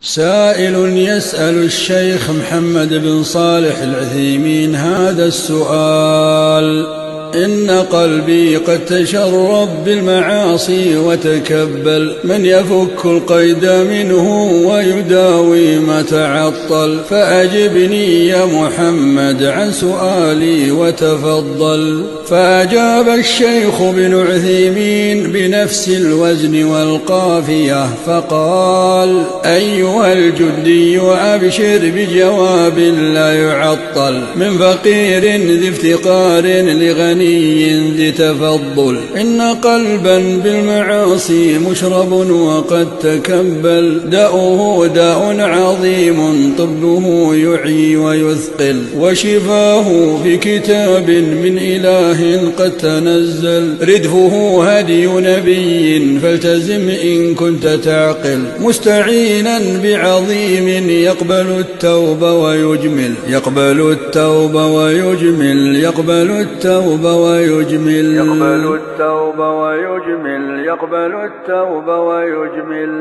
سائل يسأل الشيخ محمد بن صالح العثيمين هذا السؤال: إن قلبي قد تشرب بالمعاصي وتكبل، من يفك القيد منه ويداوي ما تعطل؟ فأجبني يا محمد عن سؤالي وتفضل. فأجاب الشيخ بن عثيمين بنفس الوزن والقافية فقال: أيها الجدي أبشر بجواب لا يعطل، من فقير ذي افتقار لغني ذي تفضل. إن قلبا بالمعاصي مشرب وقد تكبل، داؤه داء عظيم طبه يعي ويثقل، وشفاه في كتاب من إله قد تنزل، ردفه هدي نبي فالتزم إن كنت تعقل، مستعينا بعظيم يقبل التوب ويجمل، يقبل التوب ويجمل، يقبل التوب ويجمل، يقبل التوب ويجمل، يقبل التوب ويجمل.